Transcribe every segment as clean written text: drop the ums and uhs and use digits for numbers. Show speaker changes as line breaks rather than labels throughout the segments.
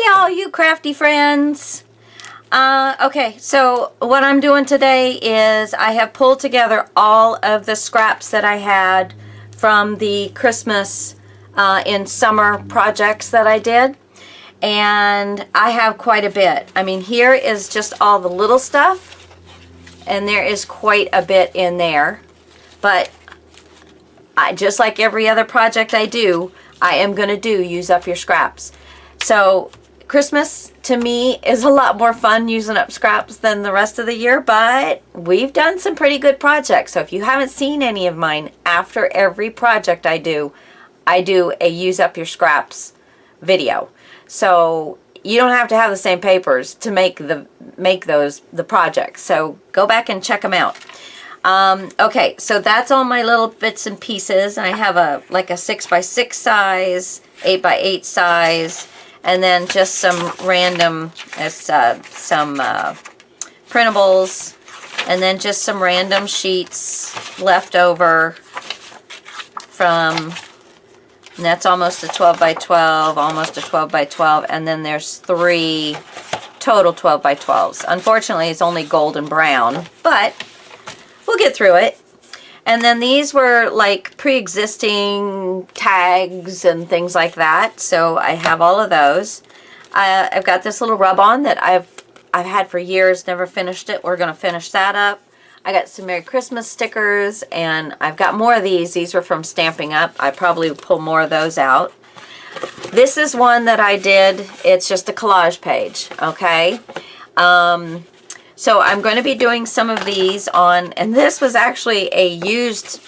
Hey all you crafty friends. Okay, so what I'm doing today is I have pulled together all of the scraps that I had from the Christmas and summer projects that I did. And I have quite a bit. I mean, here is just all the little stuff, and there is quite a bit in there. But just like every other project I do, I am going to use up your scraps. So Christmas to me is a lot more fun using up scraps than the rest of the year, but we've done some pretty good projects. So if you haven't seen any of mine, after every project I do a use up your scraps video. So you don't have to have the same papers to make the projects. So go back and check them out. Okay, so that's all my little bits and pieces. I have like a 6x6 size, 8x8 size, and then just some random, some printables, and then just some random sheets left over from, and that's almost a 12x12, almost a 12x12, and then there's 3 total 12x12s. Unfortunately, it's only gold and brown, but we'll get through it. And then these were like pre-existing tags and things like that. So I have all of those. I've got this little rub-on that I've had for years, never finished it. We're going to finish that up. I got some Merry Christmas stickers, and I've got more of these. These were from Stamping Up. I probably will pull more of those out. This is one that I did. It's just a collage page, okay? So I'm going to be doing some of these on, and this was actually a used,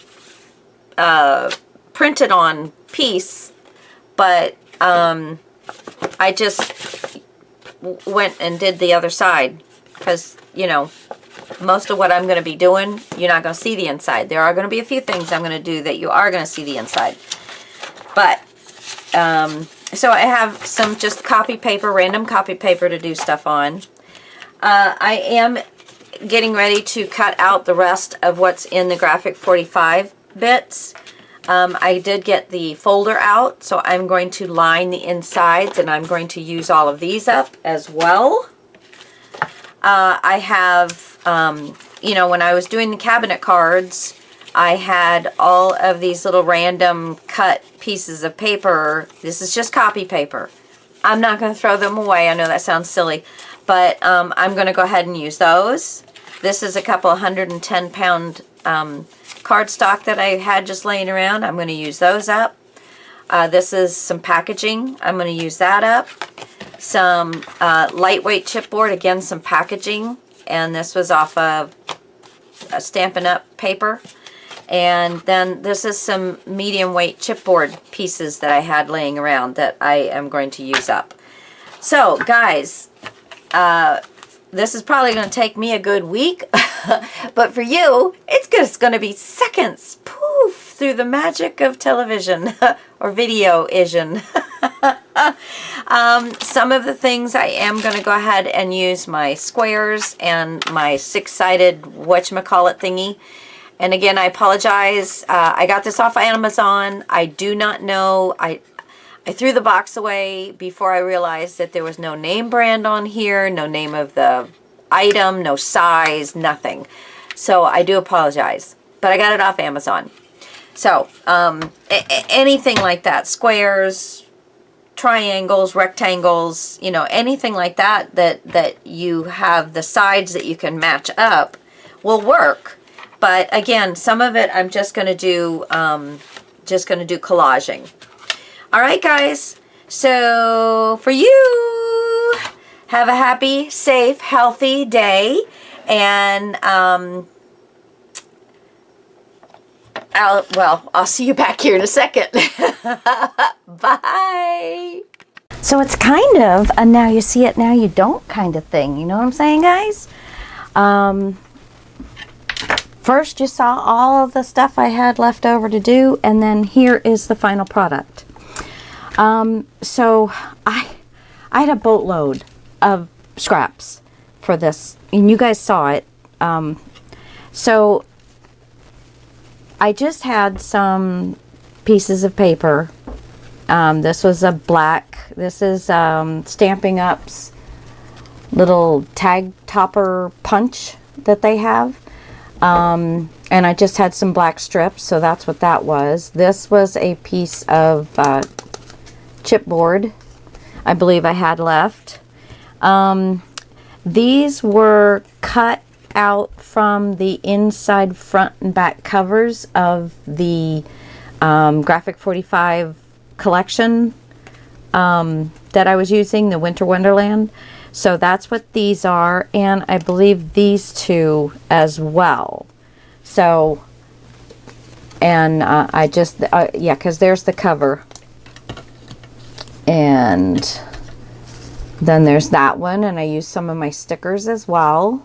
printed on piece, but I just went and did the other side because, you know, most of what I'm going to be doing, you're not going to see the inside. There are going to be a few things I'm going to do that you are going to see the inside. But, so I have some just copy paper, random copy paper to do stuff on. I am getting ready to cut out the rest of what's in the Graphic 45 bits. I did get the folder out, so I'm going to line the insides, and I'm going to use all of these up as well. I have, you know, when I was doing the cabinet cards, I had all of these little random cut pieces of paper. This is just copy paper. I'm not going to throw them away. I know that sounds silly. But I'm going to go ahead and use those. This is a couple 110-pound cardstock that I had just laying around. I'm going to use those up. This is some packaging. I'm going to use that up. Some lightweight chipboard. Again, some packaging. And this was off of Stampin' Up paper. And then this is some medium weight chipboard pieces that I had laying around that I am going to use up. So, guys, this is probably going to take me a good week, but for you, it's just going to be seconds, poof, through the magic of television or video-ision. Some of the things I am going to go ahead and use my squares and my 6-sided whatchamacallit thingy. And again, I apologize. I got this off Amazon. I do not know. I threw the box away before I realized that there was no name brand on here, no name of the item, no size, nothing. So I do apologize, but I got it off Amazon. So anything like that, squares, triangles, rectangles, you know, anything like that you have the sides that you can match up will work. But again, some of it I'm just going to do collaging. All right, guys, so for you, have a happy, safe, healthy day, and I'll see you back here in a second. Bye. So it's kind of a now you see it, now you don't kind of thing. You know what I'm saying, guys? First, you saw all of the stuff I had left over to do, and then here is the final product. So I had a boatload of scraps for this, and you guys saw it. So I just had some pieces of paper This was a black. This is Stamping Up's little tag topper punch that they have. And I just had some black strips, so that's what that was. This was a piece of chipboard I believe I had left. These were cut out from the inside front and back covers of the Graphic 45 collection that I was using, the Winter Wonderland. So that's what these are, and I believe these two as well. So, and I just, yeah, because there's the cover. And then there's that one, and I used some of my stickers as well.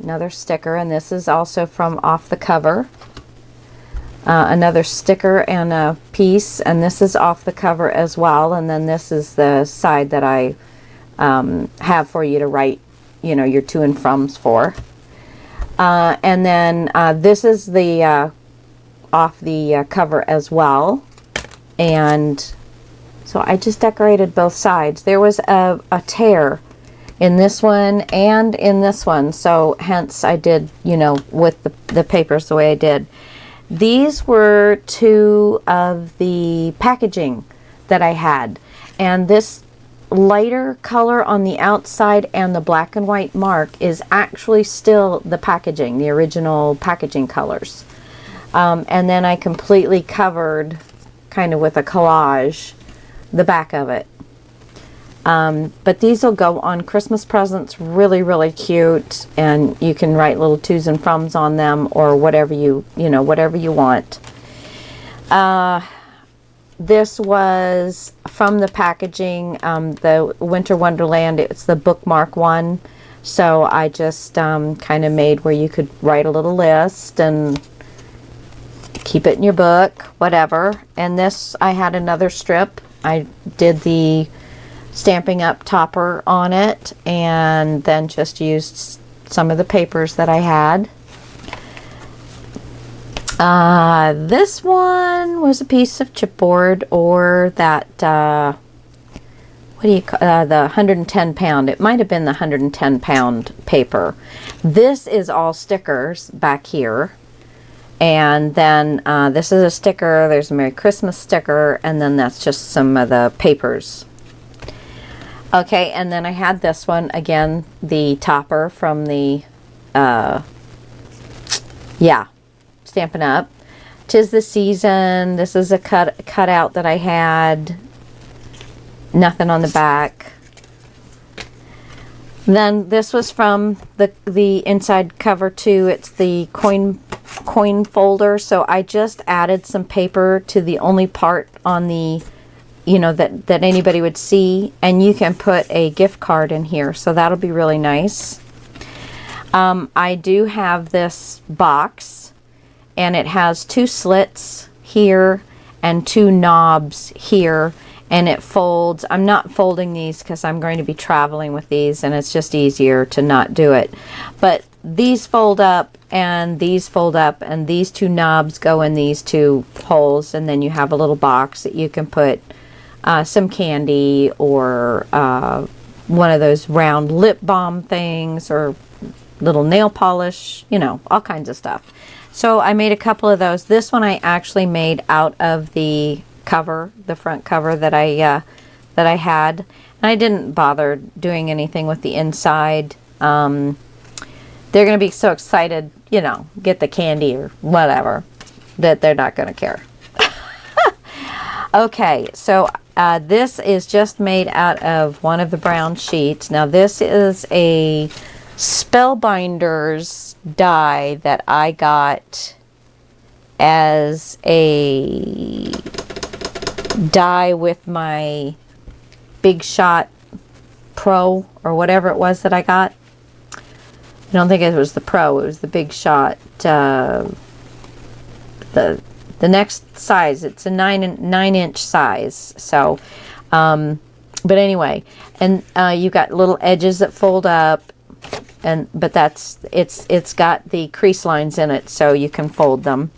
Another sticker, and this is also from off the cover. Another sticker and a piece, and this is off the cover as well. And then this is the side that I have for you to write, you know, your to and froms for. And then this is the off the cover as well. And so I just decorated both sides. There was a tear in this one and in this one, so hence I did, you know, with the papers the way I did. These were two of the packaging that I had, and this lighter color on the outside and the black and white mark is actually still the packaging, the original packaging colors. And then I completely covered, kind of with a collage, the back of it. But these will go on Christmas presents, really, really cute, and you can write little tos and froms on them, or whatever you know, whatever you want. This was from the packaging, the Winter Wonderland. It's the bookmark one. So I just kind of made where you could write a little list and keep it in your book, whatever. And this, I had another strip. I did the Stamping Up topper on it, and then just used some of the papers that I had. This one was a piece of chipboard, or that, what do you call, the 110 pound. It might have been the 110 pound paper. This is all stickers back here. And then this is a sticker. There's a Merry Christmas sticker, and then that's just some of the papers. Okay, and then I had this one, again, the topper from the, yeah, Stampin' Up. 'Tis the Season. This is a cutout that I had. Nothing on the back. Then this was from the inside cover too. It's the coin folder. So I just added some paper to the only part on the, you know, that anybody would see, and you can put a gift card in here, so that'll be really nice. I do have this box, and it has 2 slits here and 2 knobs here, and it folds. I'm not folding these because I'm going to be traveling with these, and it's just easier to not do it. But these fold up, and these fold up, and these 2 knobs go in these 2 holes, and then you have a little box that you can put some candy, or one of those round lip balm things, or little nail polish, you know, all kinds of stuff. So I made a couple of those. This one I actually made out of the cover, the front cover that I had, and I didn't bother doing anything with the inside. They're gonna be so excited, you know, get the candy or whatever, that they're not gonna care. Okay, so this is just made out of one of the brown sheets. Now this is a Spellbinders die that I got as a die with my Big Shot Pro, or whatever it was that I got. I don't think it was the Pro, it was the Big Shot, the next size. It's a 9-inch size. So, but anyway, and you got little edges that fold up, but it's got the crease lines in it, so you can fold them.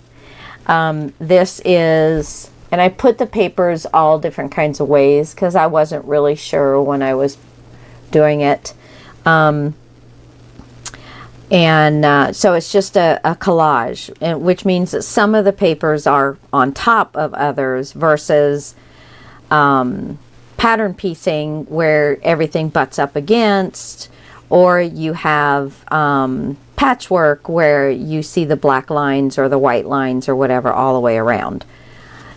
This is And I put the papers all different kinds of ways because I wasn't really sure when I was doing it. So it's just a collage, which means that some of the papers are on top of others versus pattern piecing where everything butts up against, or you have patchwork where you see the black lines or the white lines or whatever all the way around.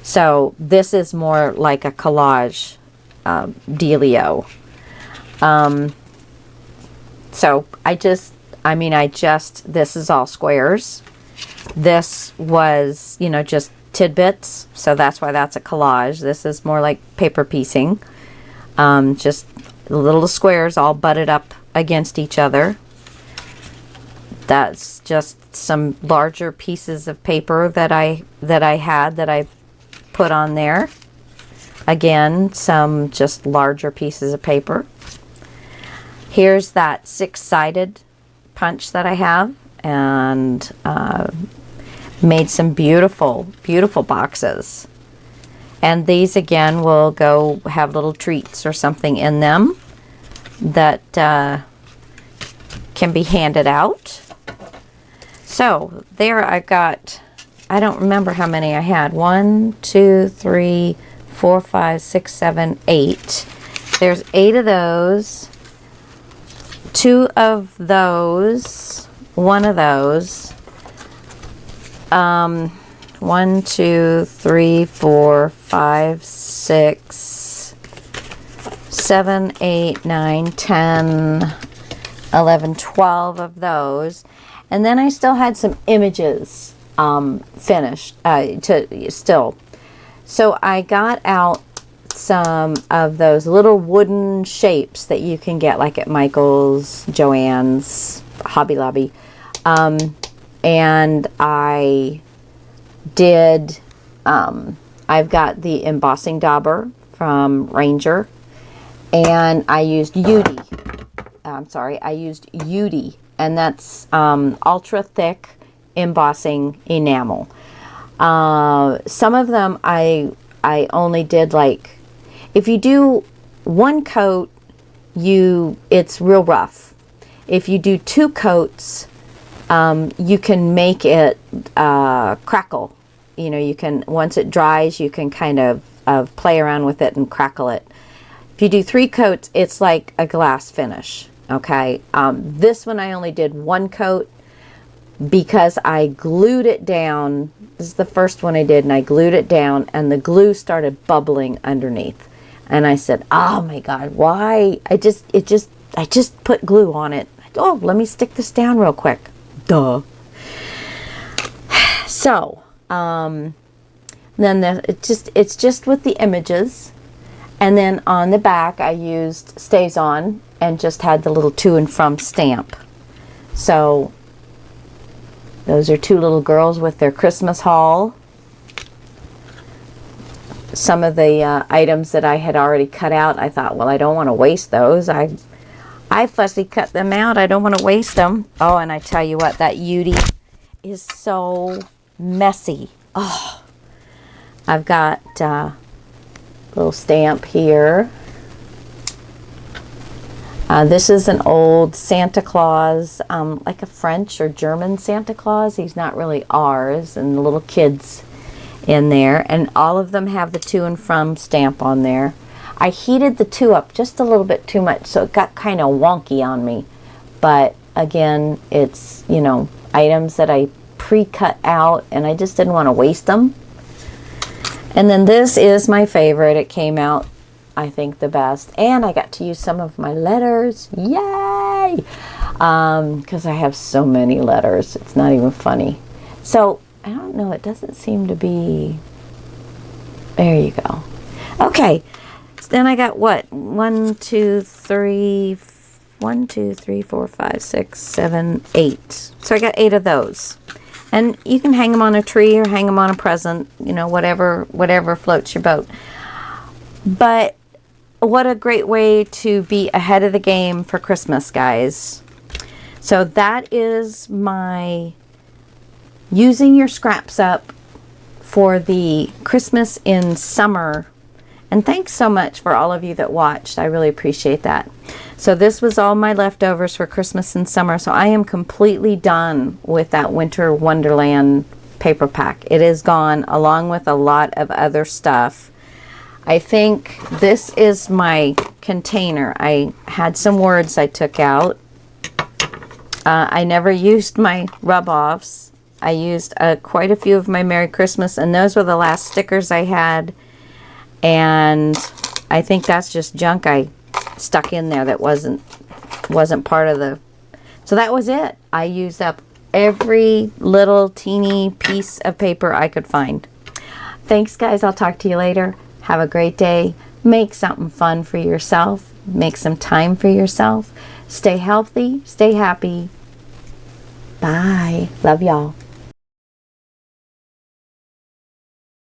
So this is more like a collage dealio. So this is all squares. This was, just tidbits. So that's why that's a collage. This is more like paper piecing. Just little squares all butted up against each other. That's just some larger pieces of paper that I put on there. Again, some just larger pieces of paper. Here's that 6-sided punch that I have, and made some beautiful, beautiful boxes. And these again will go have little treats or something in them that can be handed out. So there I got, I don't remember how many I had. 1, 2, 3, 4, 5, 6, 7, 8. There's 8 of those. 2 of those. 1 of those. 1, 2, 3, 4, 5, 6, 7, 8, 9, 10, 11, 12 of those. And then I still had some images finished still. So I got out some of those little wooden shapes that you can get like at Michael's, Joann's, Hobby Lobby. And I did, I've got the embossing dauber from Ranger, and I used UD, and that's ultra thick embossing enamel. Some of them I only did like, if you do 1 coat, it's real rough. If you do 2 coats, you can make it crackle. You can, once it dries, you can kind of play around with it and crackle it. If you do 3 coats, it's like a glass finish. Okay, this one I only did 1 coat because I glued it down. This is the first one I did, and I glued it down, and the glue started bubbling underneath. And I said, "Oh my God, why?" I just put glue on it. Oh, let me stick this down real quick. Duh. So, then it's just with the images, and then on the back I used Stays On and just had the little to and from stamp. So those are 2 little girls with their Christmas haul. Some of the items that I had already cut out, I thought, well, I don't want to waste those. I fussy cut them out. I don't want to waste them. Oh, and I tell you what, that UD is so messy. Oh, I've got a little stamp here. This is an old Santa Claus, like a French or German Santa Claus. He's not really ours, and the little kids in there. And all of them have the to and from stamp on there. I heated the 2 up just a little bit too much, so it got kind of wonky on me. But again, it's, items that I pre-cut out, and I just didn't want to waste them. And then this is my favorite. It came out, I think, the best. And I got to use some of my letters. Yay! Because I have so many letters. It's not even funny. So, I don't know. It doesn't seem to be... There you go. Okay. So then I got what? 1, 2, 3, 4, 5, 6, 7, 8. So I got 8 of those. And you can hang them on a tree or hang them on a present, whatever floats your boat. But what a great way to be ahead of the game for Christmas, guys. So that is my using your scraps up for the Christmas in Summer. And thanks so much for all of you that watched. I really appreciate that. So this was all my leftovers for Christmas in Summer. So I am completely done with that Winter Wonderland paper pack. It is gone along with a lot of other stuff. I think this is my container. I had some words I took out. I never used my rub-offs. I used quite a few of my Merry Christmas, and those were the last stickers I had. And I think that's just junk I stuck in there that wasn't part of the... So that was it. I used up every little teeny piece of paper I could find. Thanks, guys. I'll talk to you later. Have a great day. Make something fun for yourself. Make some time for yourself. Stay healthy. Stay happy. Bye. Love y'all.